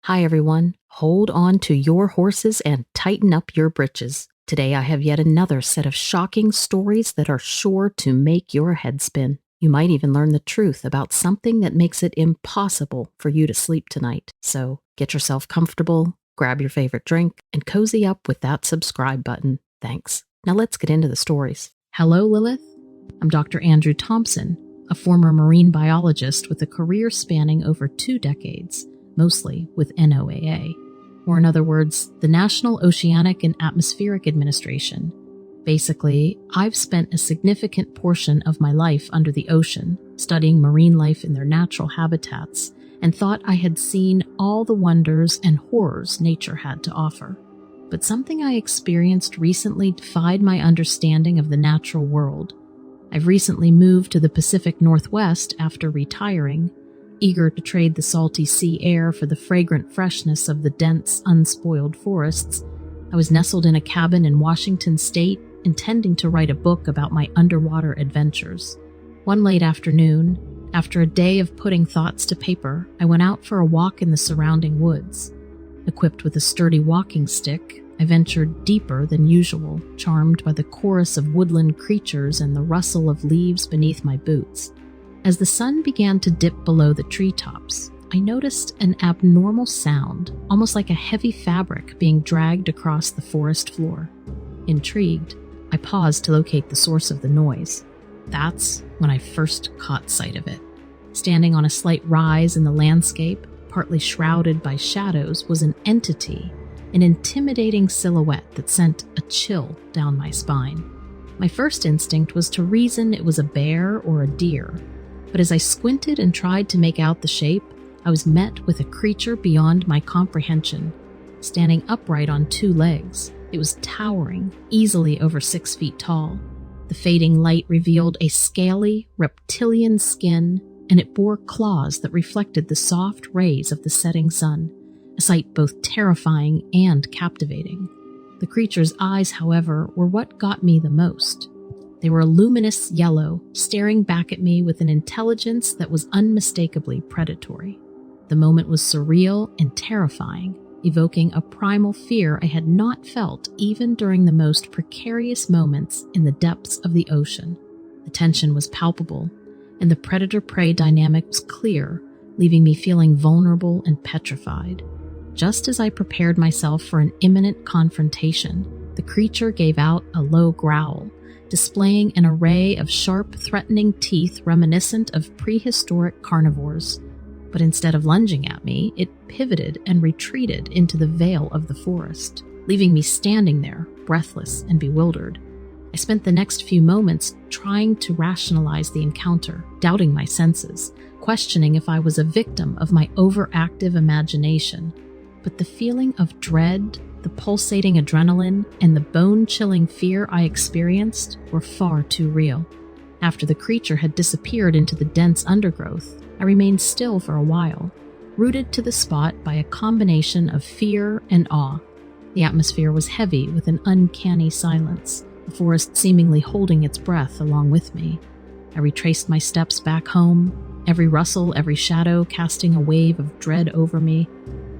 Hi everyone, hold on to your horses and tighten up your britches. Today I have yet another set of shocking stories that are sure to make your head spin. You might even learn the truth about something that makes it impossible for you to sleep tonight. So get yourself comfortable, grab your favorite drink, and cozy up with that subscribe button. Thanks. Now let's get into the stories. Hello, Lilith. I'm Dr. Andrew Thompson, a former marine biologist with a career spanning over 2 decades. Mostly with NOAA, or in other words, the National Oceanic and Atmospheric Administration. Basically, I've spent a significant portion of my life under the ocean, studying marine life in their natural habitats, and thought I had seen all the wonders and horrors nature had to offer. But something I experienced recently defied my understanding of the natural world. I've recently moved to the Pacific Northwest after retiring, eager to trade the salty sea air for the fragrant freshness of the dense, unspoiled forests. I was nestled in a cabin in Washington state, intending to write a book about my underwater adventures. One late afternoon, after a day of putting thoughts to paper, I went out for a walk in the surrounding woods. Equipped with a sturdy walking stick, I ventured deeper than usual, charmed by the chorus of woodland creatures and the rustle of leaves beneath my boots. As the sun began to dip below the treetops, I noticed an abnormal sound, almost like a heavy fabric being dragged across the forest floor. Intrigued, I paused to locate the source of the noise. That's when I first caught sight of it. Standing on a slight rise in the landscape, partly shrouded by shadows, was an entity, an intimidating silhouette that sent a chill down my spine. My first instinct was to reason it was a bear or a deer. But as I squinted and tried to make out the shape, I was met with a creature beyond my comprehension. Standing upright on 2 legs, it was towering, easily over 6 feet tall. The fading light revealed a scaly, reptilian skin, and it bore claws that reflected the soft rays of the setting sun, a sight both terrifying and captivating. The creature's eyes, however, were what got me the most. They were a luminous yellow, staring back at me with an intelligence that was unmistakably predatory. The moment was surreal and terrifying, evoking a primal fear I had not felt even during the most precarious moments in the depths of the ocean. The tension was palpable, and the predator-prey dynamic was clear, leaving me feeling vulnerable and petrified. Just as I prepared myself for an imminent confrontation, the creature gave out a low growl, displaying an array of sharp, threatening teeth reminiscent of prehistoric carnivores. But instead of lunging at me, it pivoted and retreated into the veil of the forest, leaving me standing there, breathless and bewildered. I spent the next few moments trying to rationalize the encounter, doubting my senses, questioning if I was a victim of my overactive imagination. But the feeling of dread, the pulsating adrenaline, and the bone-chilling fear I experienced were far too real. After the creature had disappeared into the dense undergrowth, I remained still for a while, rooted to the spot by a combination of fear and awe. The atmosphere was heavy with an uncanny silence, the forest seemingly holding its breath along with me. I retraced my steps back home, every rustle, every shadow casting a wave of dread over me.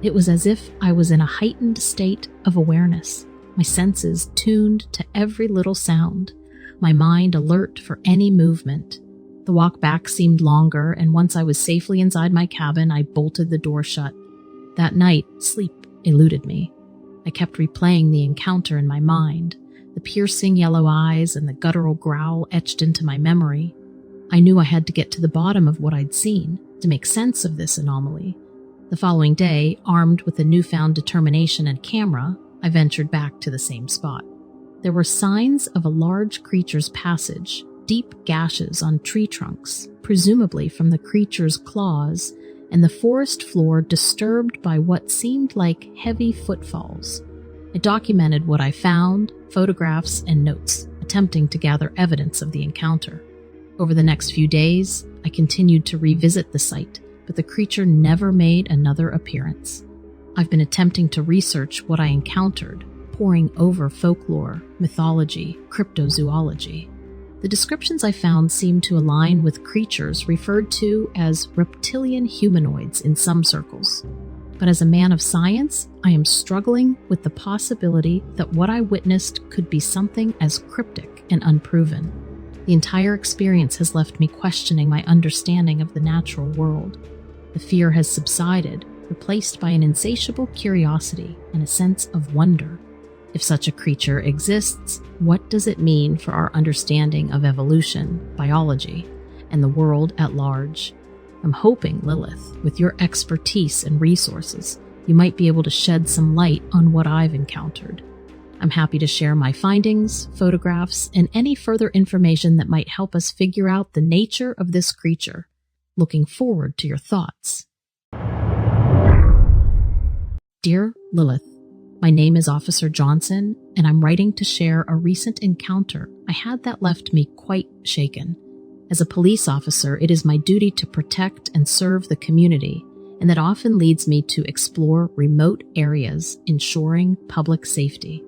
It was as if I was in a heightened state of awareness, my senses tuned to every little sound, my mind alert for any movement. The walk back seemed longer, and once I was safely inside my cabin, I bolted the door shut. That night, sleep eluded me. I kept replaying the encounter in my mind, the piercing yellow eyes and the guttural growl etched into my memory. I knew I had to get to the bottom of what I'd seen, to make sense of this anomaly. The following day, armed with a newfound determination and camera, I ventured back to the same spot. There were signs of a large creature's passage, deep gashes on tree trunks, presumably from the creature's claws, and the forest floor disturbed by what seemed like heavy footfalls. I documented what I found, photographs and notes, attempting to gather evidence of the encounter. Over the next few days, I continued to revisit the site, but the creature never made another appearance. I've been attempting to research what I encountered, poring over folklore, mythology, cryptozoology. The descriptions I found seemed to align with creatures referred to as reptilian humanoids in some circles. But as a man of science, I am struggling with the possibility that what I witnessed could be something as cryptic and unproven. The entire experience has left me questioning my understanding of the natural world. The fear has subsided, replaced by an insatiable curiosity and a sense of wonder. If such a creature exists, what does it mean for our understanding of evolution, biology, and the world at large? I'm hoping, Lilith, with your expertise and resources, you might be able to shed some light on what I've encountered. I'm happy to share my findings, photographs, and any further information that might help us figure out the nature of this creature. Looking forward to your thoughts. Dear Lilith, my name is Officer Johnson, and I'm writing to share a recent encounter I had that left me quite shaken. As a police officer, it is my duty to protect and serve the community, and that often leads me to explore remote areas, ensuring public safety.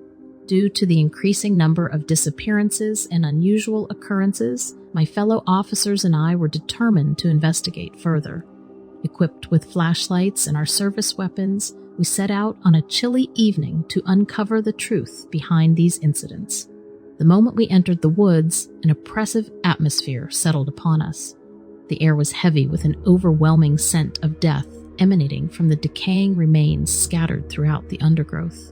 Due to the increasing number of disappearances and unusual occurrences, my fellow officers and I were determined to investigate further. Equipped with flashlights and our service weapons, we set out on a chilly evening to uncover the truth behind these incidents. The moment we entered the woods, an oppressive atmosphere settled upon us. The air was heavy with an overwhelming scent of death emanating from the decaying remains scattered throughout the undergrowth.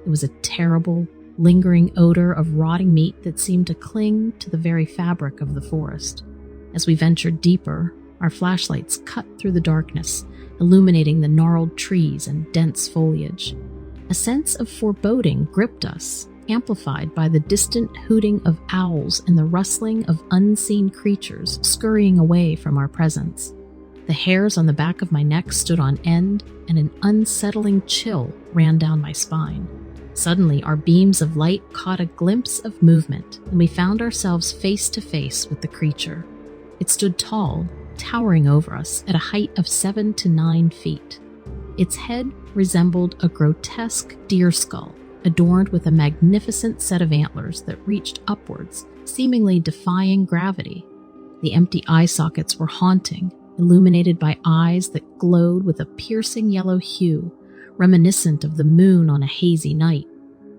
It was a terrible, lingering odor of rotting meat that seemed to cling to the very fabric of the forest. As we ventured deeper, our flashlights cut through the darkness, illuminating the gnarled trees and dense foliage. A sense of foreboding gripped us, amplified by the distant hooting of owls and the rustling of unseen creatures scurrying away from our presence. The hairs on the back of my neck stood on end, and an unsettling chill ran down my spine. Suddenly, our beams of light caught a glimpse of movement, and we found ourselves face to face with the creature. It stood tall, towering over us at a height of 7 to 9 feet. Its head resembled a grotesque deer skull, adorned with a magnificent set of antlers that reached upwards, seemingly defying gravity. The empty eye sockets were haunting, illuminated by eyes that glowed with a piercing yellow hue, reminiscent of the moon on a hazy night.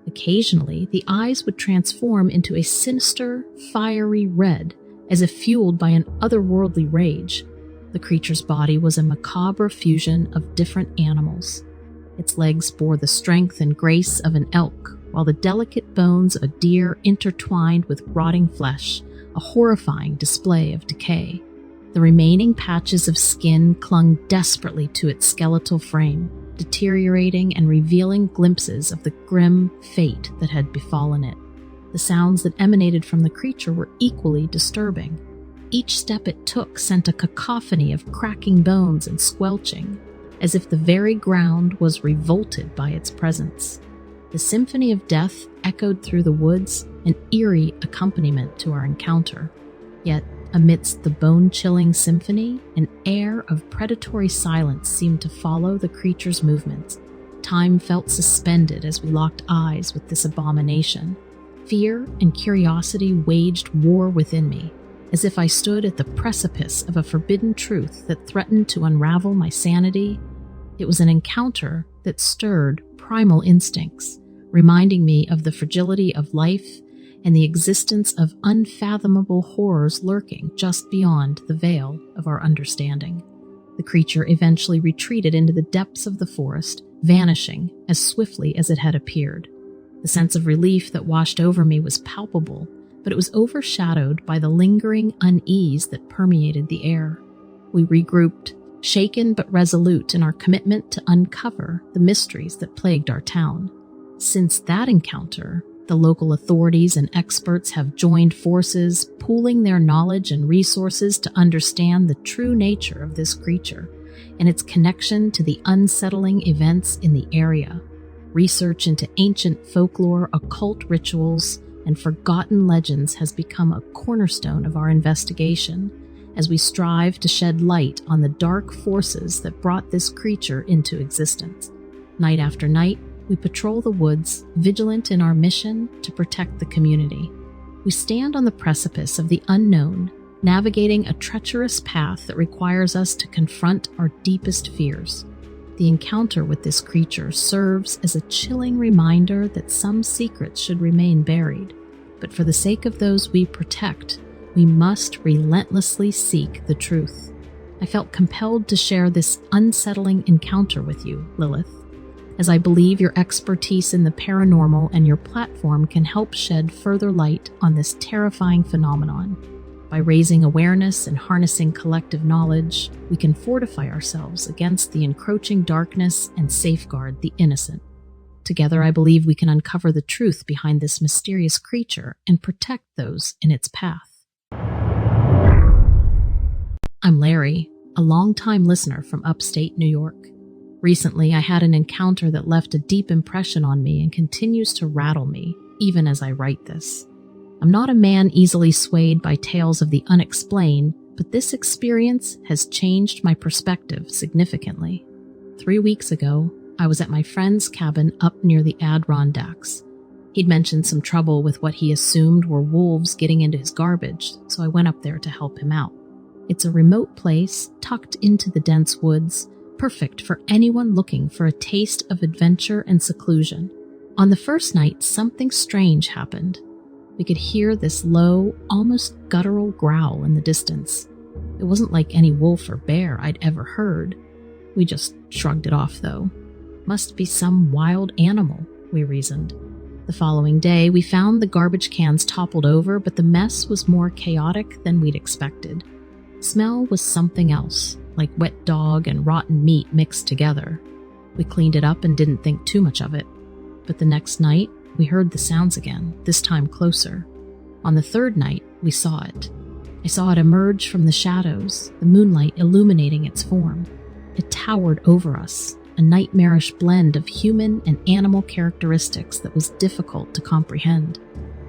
Occasionally, the eyes would transform into a sinister, fiery red, as if fueled by an otherworldly rage. The creature's body was a macabre fusion of different animals. Its legs bore the strength and grace of an elk, while the delicate bones of a deer intertwined with rotting flesh, a horrifying display of decay. The remaining patches of skin clung desperately to its skeletal frame, deteriorating and revealing glimpses of the grim fate that had befallen it. The sounds that emanated from the creature were equally disturbing. Each step it took sent a cacophony of cracking bones and squelching, as if the very ground was revolted by its presence. The symphony of death echoed through the woods, an eerie accompaniment to our encounter. Yet, amidst the bone-chilling symphony, an air of predatory silence seemed to follow the creature's movements. Time felt suspended as we locked eyes with this abomination. Fear and curiosity waged war within me, as if I stood at the precipice of a forbidden truth that threatened to unravel my sanity. It was an encounter that stirred primal instincts, reminding me of the fragility of life and the existence of unfathomable horrors lurking just beyond the veil of our understanding. The creature eventually retreated into the depths of the forest, vanishing as swiftly as it had appeared. The sense of relief that washed over me was palpable, but it was overshadowed by the lingering unease that permeated the air. We regrouped, shaken but resolute in our commitment to uncover the mysteries that plagued our town. Since that encounter, the local authorities and experts have joined forces, pooling their knowledge and resources to understand the true nature of this creature and its connection to the unsettling events in the area. Research into ancient folklore, occult rituals, and forgotten legends has become a cornerstone of our investigation as we strive to shed light on the dark forces that brought this creature into existence. Night after night, we patrol the woods, vigilant in our mission to protect the community. We stand on the precipice of the unknown, navigating a treacherous path that requires us to confront our deepest fears. The encounter with this creature serves as a chilling reminder that some secrets should remain buried, but for the sake of those we protect, we must relentlessly seek the truth. I felt compelled to share this unsettling encounter with you, Lilith, as I believe your expertise in the paranormal and your platform can help shed further light on this terrifying phenomenon. By raising awareness and harnessing collective knowledge, we can fortify ourselves against the encroaching darkness and safeguard the innocent. Together, I believe we can uncover the truth behind this mysterious creature and protect those in its path. I'm Larry, a longtime listener from upstate New York. Recently, I had an encounter that left a deep impression on me and continues to rattle me, even as I write this. I'm not a man easily swayed by tales of the unexplained, but this experience has changed my perspective significantly. 3 weeks ago, I was at my friend's cabin up near the Adirondacks. He'd mentioned some trouble with what he assumed were wolves getting into his garbage, so I went up there to help him out. It's a remote place tucked into the dense woods, perfect for anyone looking for a taste of adventure and seclusion. On the first night, something strange happened. We could hear this low, almost guttural growl in the distance. It wasn't like any wolf or bear I'd ever heard. We just shrugged it off, though. Must be some wild animal, we reasoned. The following day, we found the garbage cans toppled over, but the mess was more chaotic than we'd expected. Smell was something else, like wet dog and rotten meat mixed together. We cleaned it up and didn't think too much of it. But the next night, we heard the sounds again, this time closer. On the third night, we saw it. I saw it emerge from the shadows, the moonlight illuminating its form. It towered over us, a nightmarish blend of human and animal characteristics that was difficult to comprehend.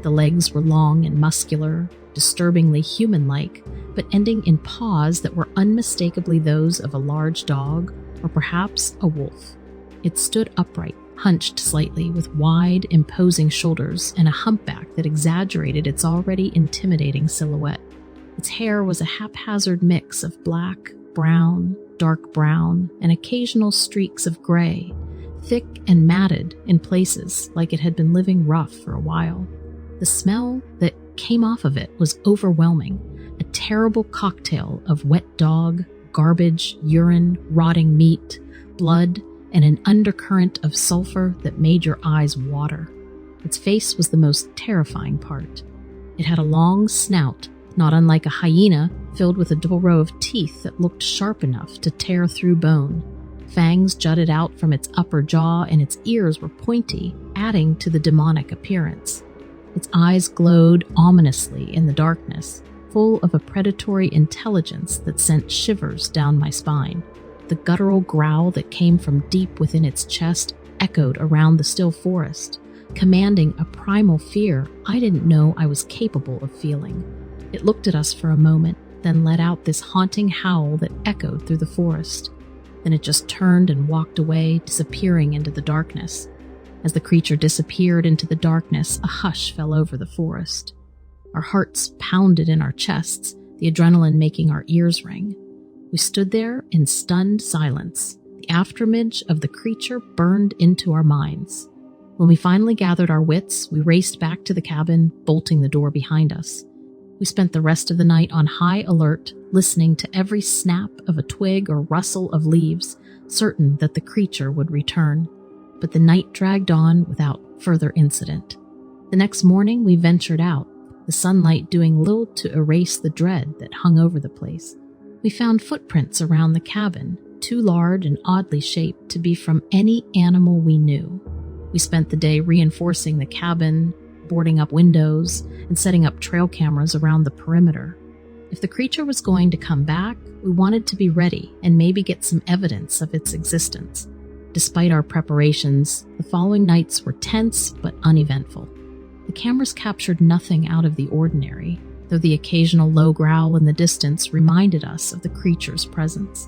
The legs were long and muscular, disturbingly human-like, but ending in paws that were unmistakably those of a large dog or perhaps a wolf. It stood upright, hunched slightly with wide, imposing shoulders and a humpback that exaggerated its already intimidating silhouette. Its hair was a haphazard mix of black, brown, dark brown, and occasional streaks of gray, thick and matted in places like it had been living rough for a while. The smell that came off of it was overwhelming, a terrible cocktail of wet dog, garbage, urine, rotting meat, blood, and an undercurrent of sulfur that made your eyes water. Its face was the most terrifying part. It had a long snout, not unlike a hyena, filled with a double row of teeth that looked sharp enough to tear through bone. Fangs jutted out from its upper jaw, and its ears were pointy, adding to the demonic appearance. Its eyes glowed ominously in the darkness, full of a predatory intelligence that sent shivers down my spine. The guttural growl that came from deep within its chest echoed around the still forest, commanding a primal fear I didn't know I was capable of feeling. It looked at us for a moment, then let out this haunting howl that echoed through the forest. Then it just turned and walked away, disappearing into the darkness. As the creature disappeared into the darkness, a hush fell over the forest. Our hearts pounded in our chests, the adrenaline making our ears ring. We stood there in stunned silence. The afterimage of the creature burned into our minds. When we finally gathered our wits, we raced back to the cabin, bolting the door behind us. We spent the rest of the night on high alert, listening to every snap of a twig or rustle of leaves, certain that the creature would return. But the night dragged on without further incident. The next morning, we ventured out, the sunlight doing little to erase the dread that hung over the place. We found footprints around the cabin, too large and oddly shaped to be from any animal we knew. We spent the day reinforcing the cabin, boarding up windows, and setting up trail cameras around the perimeter. If the creature was going to come back, we wanted to be ready and maybe get some evidence of its existence. Despite our preparations, the following nights were tense but uneventful. The cameras captured nothing out of the ordinary, though the occasional low growl in the distance reminded us of the creature's presence.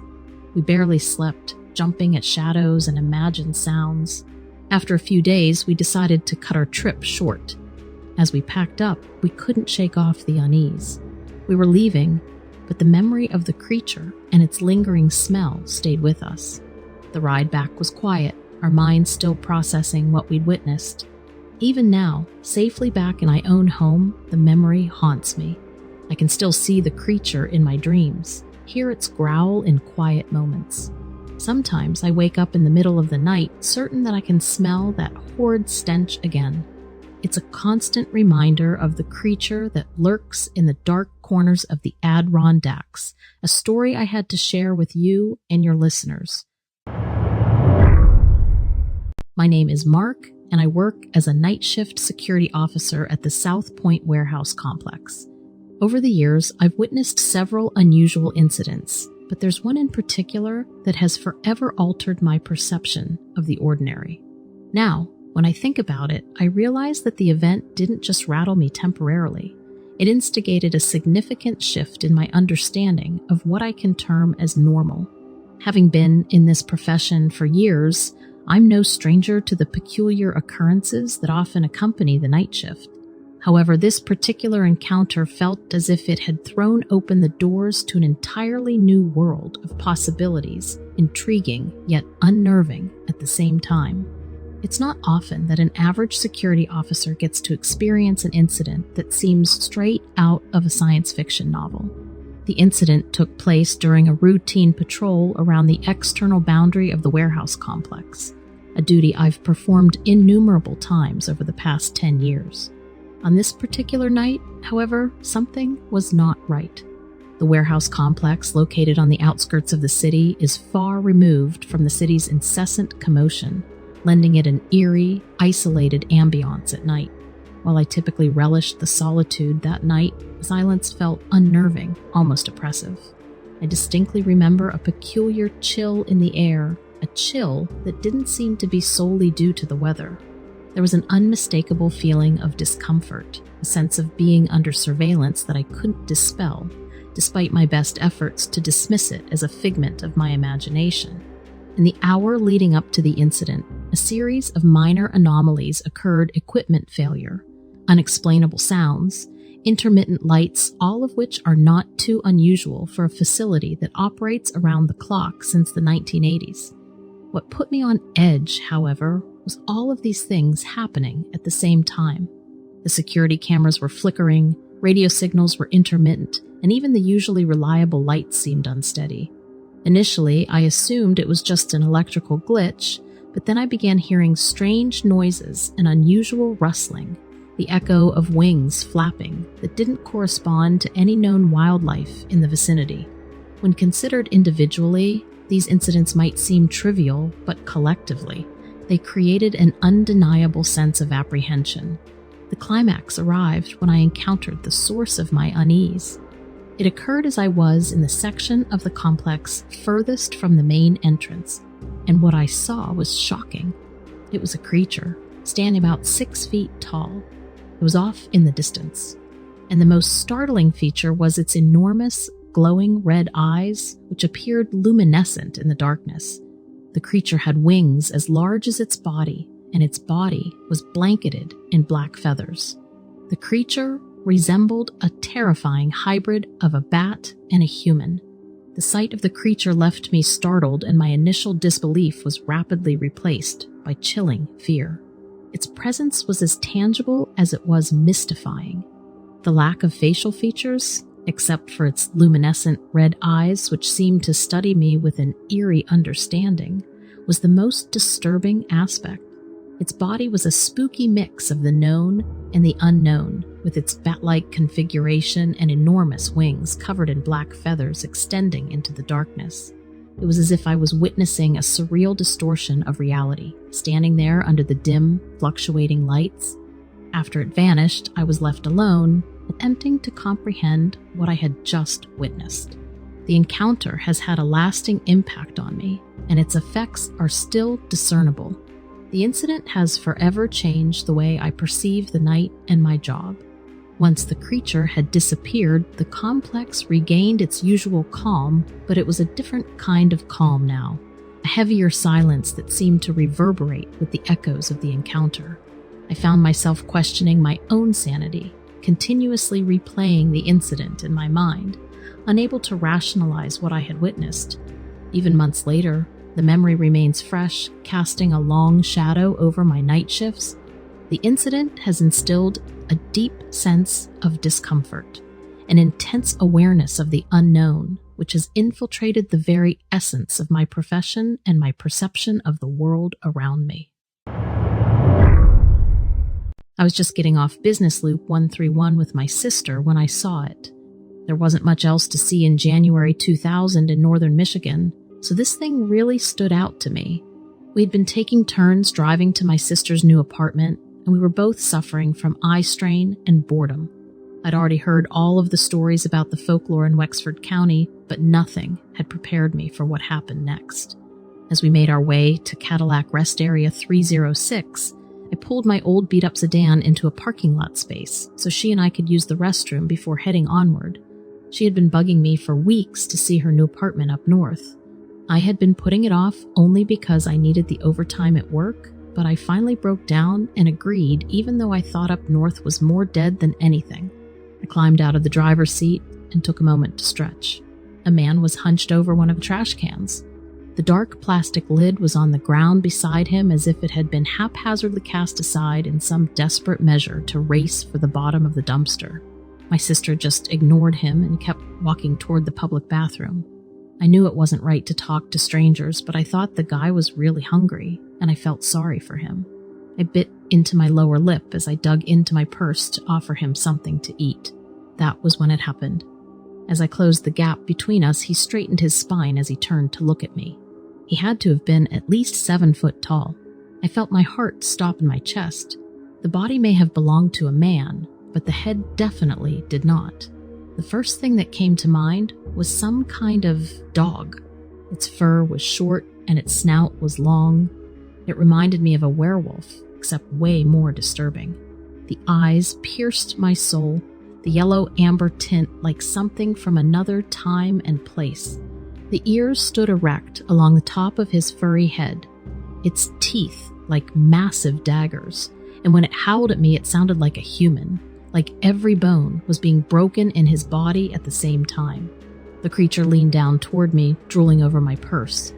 We barely slept, jumping at shadows and imagined sounds. After a few days, we decided to cut our trip short. As we packed up, we couldn't shake off the unease. We were leaving, but the memory of the creature and its lingering smell stayed with us. The ride back was quiet, our minds still processing what we'd witnessed. Even now, safely back in my own home, the memory haunts me. I can still see the creature in my dreams, hear its growl in quiet moments. Sometimes I wake up in the middle of the night, certain that I can smell that horrid stench again. It's a constant reminder of the creature that lurks in the dark corners of the Adirondacks, a story I had to share with you and your listeners. My name is Mark, and I work as a night shift security officer at the South Point Warehouse Complex. Over the years, I've witnessed several unusual incidents, but there's one in particular that has forever altered my perception of the ordinary. Now, when I think about it, I realize that the event didn't just rattle me temporarily. It instigated a significant shift in my understanding of what I can term as normal. Having been in this profession for years, I'm no stranger to the peculiar occurrences that often accompany the night shift. However, this particular encounter felt as if it had thrown open the doors to an entirely new world of possibilities, intriguing yet unnerving at the same time. It's not often that an average security officer gets to experience an incident that seems straight out of a science fiction novel. The incident took place during a routine patrol around the external boundary of the warehouse complex, a duty I've performed innumerable times over the past 10 years. On this particular night, however, something was not right. The warehouse complex, located on the outskirts of the city, is far removed from the city's incessant commotion, lending it an eerie, isolated ambiance at night. While I typically relished the solitude that night, silence felt unnerving, almost oppressive. I distinctly remember a peculiar chill in the air, a chill that didn't seem to be solely due to the weather. There was an unmistakable feeling of discomfort, a sense of being under surveillance that I couldn't dispel, despite my best efforts to dismiss it as a figment of my imagination. In the hour leading up to the incident, a series of minor anomalies occurred: equipment failure, unexplainable sounds, intermittent lights, all of which are not too unusual for a facility that operates around the clock since the 1980s. What put me on edge, however, was all of these things happening at the same time. The security cameras were flickering, radio signals were intermittent, and even the usually reliable lights seemed unsteady. Initially, I assumed it was just an electrical glitch, but then I began hearing strange noises and unusual rustling, the echo of wings flapping that didn't correspond to any known wildlife in the vicinity. When considered individually, these incidents might seem trivial, but collectively, they created an undeniable sense of apprehension. The climax arrived when I encountered the source of my unease. It occurred as I was in the section of the complex furthest from the main entrance, and what I saw was shocking. It was a creature, standing about 6 feet tall. It was off in the distance, and the most startling feature was its enormous, glowing red eyes, which appeared luminescent in the darkness. The creature had wings as large as its body, and its body was blanketed in black feathers. The creature resembled a terrifying hybrid of a bat and a human. The sight of the creature left me startled, and my initial disbelief was rapidly replaced by chilling fear. Its presence was as tangible as it was mystifying. The lack of facial features, except for its luminescent red eyes which seemed to study me with an eerie understanding, was the most disturbing aspect. Its body was a spooky mix of the known and the unknown, with its bat-like configuration and enormous wings covered in black feathers extending into the darkness. It was as if I was witnessing a surreal distortion of reality, standing there under the dim, fluctuating lights. After it vanished, I was left alone, attempting to comprehend what I had just witnessed. The encounter has had a lasting impact on me, and its effects are still discernible. The incident has forever changed the way I perceive the night and my job. Once the creature had disappeared, the complex regained its usual calm, but it was a different kind of calm now, a heavier silence that seemed to reverberate with the echoes of the encounter. I found myself questioning my own sanity, continuously replaying the incident in my mind, unable to rationalize what I had witnessed. Even months later, The memory remains fresh, casting a long shadow over my night shifts. The incident has instilled a deep sense of discomfort, an intense awareness of the unknown, which has infiltrated the very essence of my profession and my perception of the world around me. I was just getting off Business Loop 131 with my sister when I saw it. There wasn't much else to see in January 2000 in northern Michigan, so this thing really stood out to me. We'd been taking turns driving to my sister's new apartment, and we were both suffering from eye strain and boredom. I'd already heard all of the stories about the folklore in Wexford County, but nothing had prepared me for what happened next. As we made our way to Cadillac Rest Area 306, I pulled my old beat-up sedan into a parking lot space so she and I could use the restroom before heading onward. She had been bugging me for weeks to see her new apartment up north. I had been putting it off only because I needed the overtime at work, but I finally broke down and agreed even though I thought up north was more dead than anything. I climbed out of the driver's seat and took a moment to stretch. A man was hunched over one of the trash cans. The dark plastic lid was on the ground beside him as if it had been haphazardly cast aside in some desperate measure to race for the bottom of the dumpster. My sister just ignored him and kept walking toward the public bathroom. I knew it wasn't right to talk to strangers, but I thought the guy was really hungry, and I felt sorry for him. I bit into my lower lip as I dug into my purse to offer him something to eat. That was when it happened. As I closed the gap between us, he straightened his spine as he turned to look at me. He had to have been at least 7 foot tall. I felt my heart stop in my chest. The body may have belonged to a man, but the head definitely did not. The first thing that came to mind was some kind of dog. Its fur was short and its snout was long. It reminded me of a werewolf, except way more disturbing. The eyes pierced my soul, the yellow amber tint like something from another time and place. The ears stood erect along the top of his furry head, its teeth like massive daggers, and when it howled at me it sounded like a human, like every bone was being broken in his body at the same time. The creature leaned down toward me, drooling over my purse.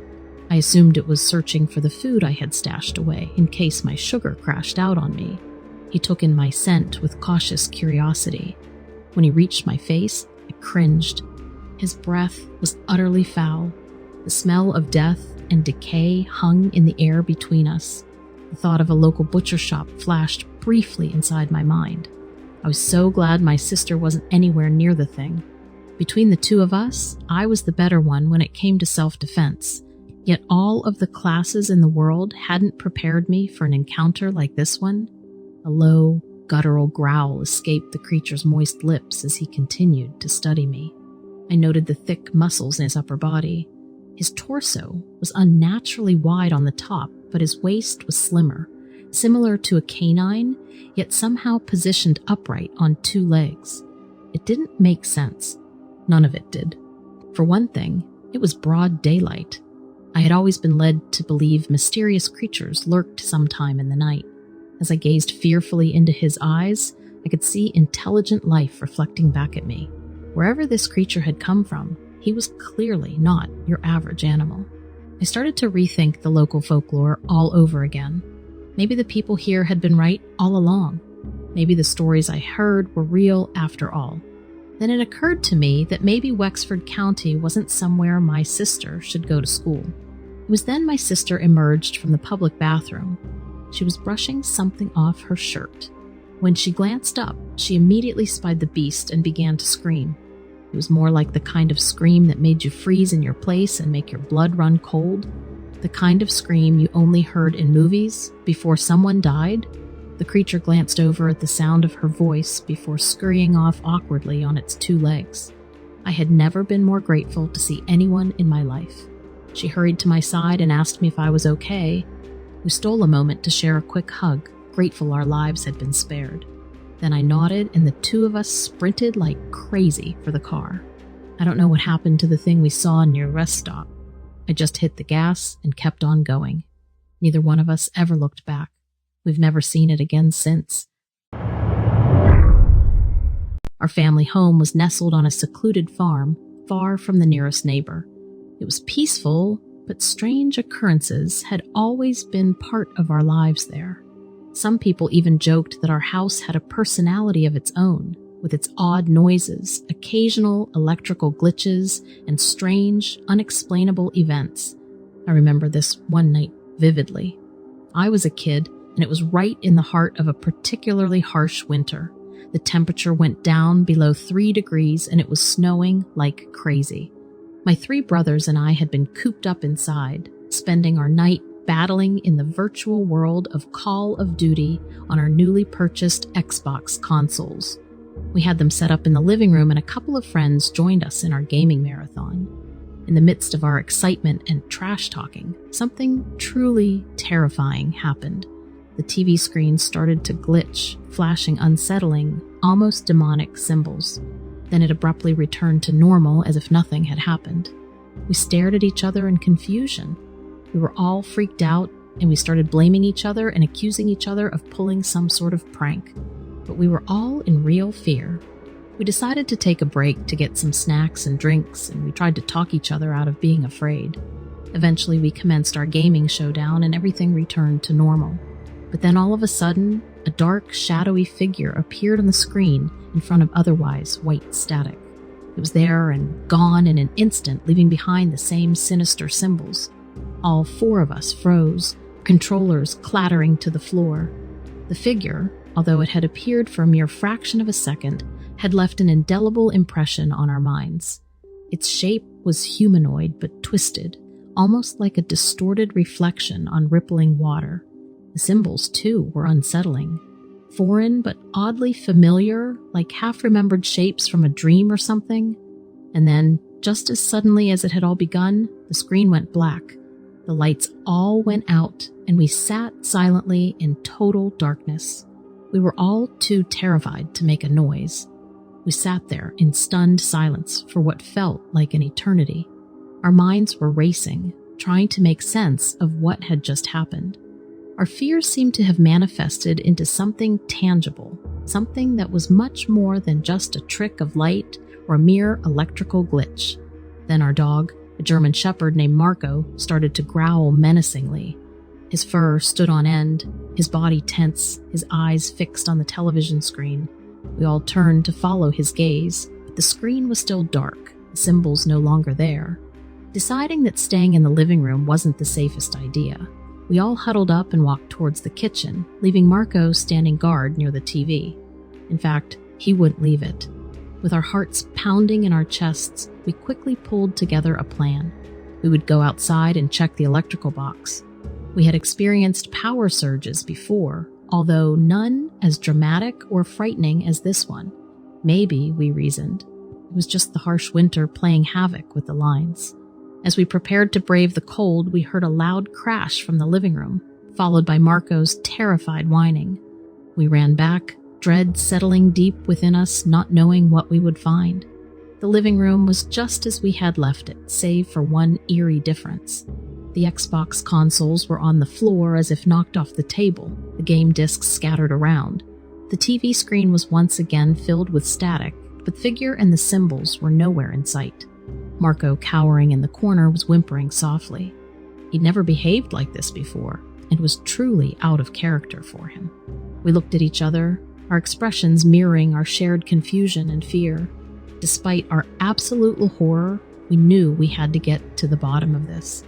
I assumed it was searching for the food I had stashed away in case my sugar crashed out on me. He took in my scent with cautious curiosity. When he reached my face, I cringed. His breath was utterly foul. The smell of death and decay hung in the air between us. The thought of a local butcher shop flashed briefly inside my mind. I was so glad my sister wasn't anywhere near the thing. Between the two of us, I was the better one when it came to self-defense. Yet all of the classes in the world hadn't prepared me for an encounter like this one. A low, guttural growl escaped the creature's moist lips as he continued to study me. I noted the thick muscles in his upper body. His torso was unnaturally wide on the top, but his waist was slimmer, similar to a canine, yet somehow positioned upright on 2 legs. It didn't make sense. None of it did. For one thing, it was broad daylight. I had always been led to believe mysterious creatures lurked sometime in the night. As I gazed fearfully into his eyes, I could see intelligent life reflecting back at me. Wherever this creature had come from, he was clearly not your average animal. I started to rethink the local folklore all over again. Maybe the people here had been right all along. Maybe the stories I heard were real after all. Then it occurred to me that maybe Wexford County wasn't somewhere my sister should go to school. It was then my sister emerged from the public bathroom. She was brushing something off her shirt. When she glanced up, she immediately spied the beast and began to scream. It was more like the kind of scream that made you freeze in your place and make your blood run cold. The kind of scream you only heard in movies before someone died. The creature glanced over at the sound of her voice before scurrying off awkwardly on its 2 legs. I had never been more grateful to see anyone in my life. She hurried to my side and asked me if I was okay. We stole a moment to share a quick hug, grateful our lives had been spared. Then I nodded and the 2 of us sprinted like crazy for the car. I don't know what happened to the thing we saw near a rest stop. I just hit the gas and kept on going. Neither one of us ever looked back. We've never seen it again since. Our family home was nestled on a secluded farm, far from the nearest neighbor. It was peaceful, but strange occurrences had always been part of our lives there. Some people even joked that our house had a personality of its own, with its odd noises, occasional electrical glitches, and strange, unexplainable events. I remember this one night vividly. I was a kid, and it was right in the heart of a particularly harsh winter. The temperature went down below 3 degrees, and it was snowing like crazy. My 3 brothers and I had been cooped up inside, spending our night battling in the virtual world of Call of Duty on our newly purchased Xbox consoles. We had them set up in the living room, and a couple of friends joined us in our gaming marathon. In the midst of our excitement and trash talking, something truly terrifying happened. The TV screen started to glitch, flashing unsettling, almost demonic symbols. Then it abruptly returned to normal as if nothing had happened. We stared at each other in confusion. We were all freaked out, and we started blaming each other and accusing each other of pulling some sort of prank. But we were all in real fear. We decided to take a break to get some snacks and drinks, and we tried to talk each other out of being afraid. Eventually, we commenced our gaming showdown, and everything returned to normal. But then all of a sudden, a dark, shadowy figure appeared on the screen in front of otherwise white static. It was there and gone in an instant, leaving behind the same sinister symbols. All 4 of us froze, controllers clattering to the floor. The figure, although it had appeared for a mere fraction of a second, had left an indelible impression on our minds. Its shape was humanoid but twisted, almost like a distorted reflection on rippling water. The symbols, too, were unsettling. Foreign but oddly familiar, like half-remembered shapes from a dream or something. And then, just as suddenly as it had all begun, the screen went black. The lights all went out, and we sat silently in total darkness. We were all too terrified to make a noise. We sat there in stunned silence for what felt like an eternity. Our minds were racing, trying to make sense of what had just happened. Our fears seemed to have manifested into something tangible, something that was much more than just a trick of light or a mere electrical glitch. Then our dog, a German shepherd named Marco, started to growl menacingly. His fur stood on end, his body tense, his eyes fixed on the television screen. We all turned to follow his gaze, but the screen was still dark, the symbols no longer there. Deciding that staying in the living room wasn't the safest idea, we all huddled up and walked towards the kitchen, leaving Marco standing guard near the TV. In fact, he wouldn't leave it. With our hearts pounding in our chests, we quickly pulled together a plan. We would go outside and check the electrical box. We had experienced power surges before, although none as dramatic or frightening as this one. Maybe, we reasoned, it was just the harsh winter playing havoc with the lines. As we prepared to brave the cold, we heard a loud crash from the living room, followed by Marco's terrified whining. We ran back, dread settling deep within us, not knowing what we would find. The living room was just as we had left it, save for one eerie difference. The Xbox consoles were on the floor as if knocked off the table, the game discs scattered around. The TV screen was once again filled with static, but the figure and the symbols were nowhere in sight. Marco, cowering in the corner, was whimpering softly. He'd never behaved like this before, and was truly out of character for him. We looked at each other, our expressions mirroring our shared confusion and fear. Despite our absolute horror, we knew we had to get to the bottom of this.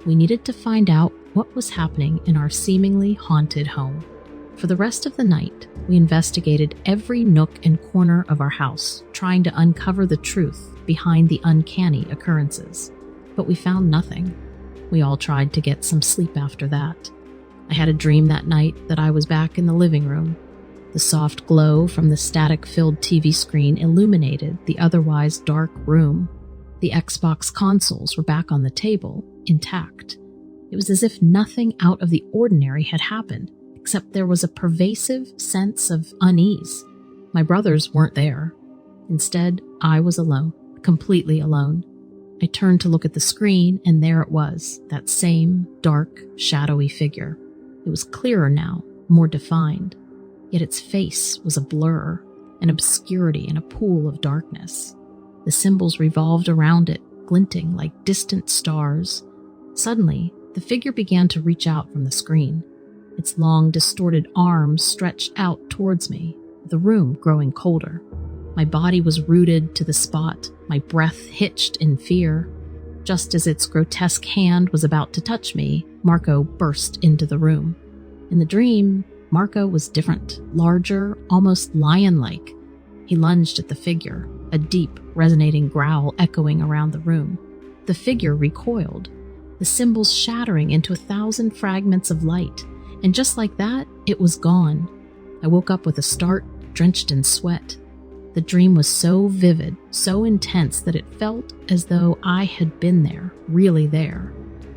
We needed to find out what was happening in our seemingly haunted home. For the rest of the night, we investigated every nook and corner of our house, trying to uncover the truth behind the uncanny occurrences. But we found nothing. We all tried to get some sleep after that. I had a dream that night that I was back in the living room. The soft glow from the static-filled TV screen illuminated the otherwise dark room. The Xbox consoles were back on the table, intact. It was as if nothing out of the ordinary had happened, except there was a pervasive sense of unease. My brothers weren't there. Instead, I was alone, completely alone. I turned to look at the screen, and there it was, that same dark, shadowy figure. It was clearer now, more defined. Yet its face was a blur, an obscurity in a pool of darkness. The symbols revolved around it, glinting like distant stars. Suddenly, the figure began to reach out from the screen. Its long, distorted arms stretched out towards me, the room growing colder. My body was rooted to the spot, my breath hitched in fear. Just as its grotesque hand was about to touch me, Marco burst into the room. In the dream, Marco was different, larger, almost lion-like. He lunged at the figure, a deep, resonating growl echoing around the room. The figure recoiled, the symbols shattering into 1,000 fragments of light, and just like that, it was gone. I woke up with a start, drenched in sweat. The dream was so vivid, so intense that it felt as though I had been there, really there.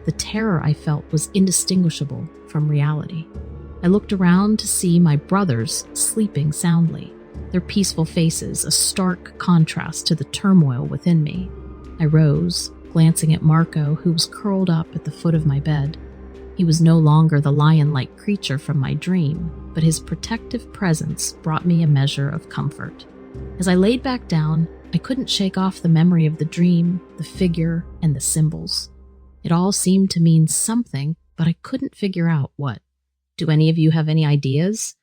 The terror I felt was indistinguishable from reality. I looked around to see my brothers sleeping soundly, their peaceful faces a stark contrast to the turmoil within me. I rose, glancing at Marco, who was curled up at the foot of my bed. He was no longer the lion-like creature from my dream, but his protective presence brought me a measure of comfort. As I laid back down, I couldn't shake off the memory of the dream, the figure, and the symbols. It all seemed to mean something, but I couldn't figure out what. Do any of you have any ideas?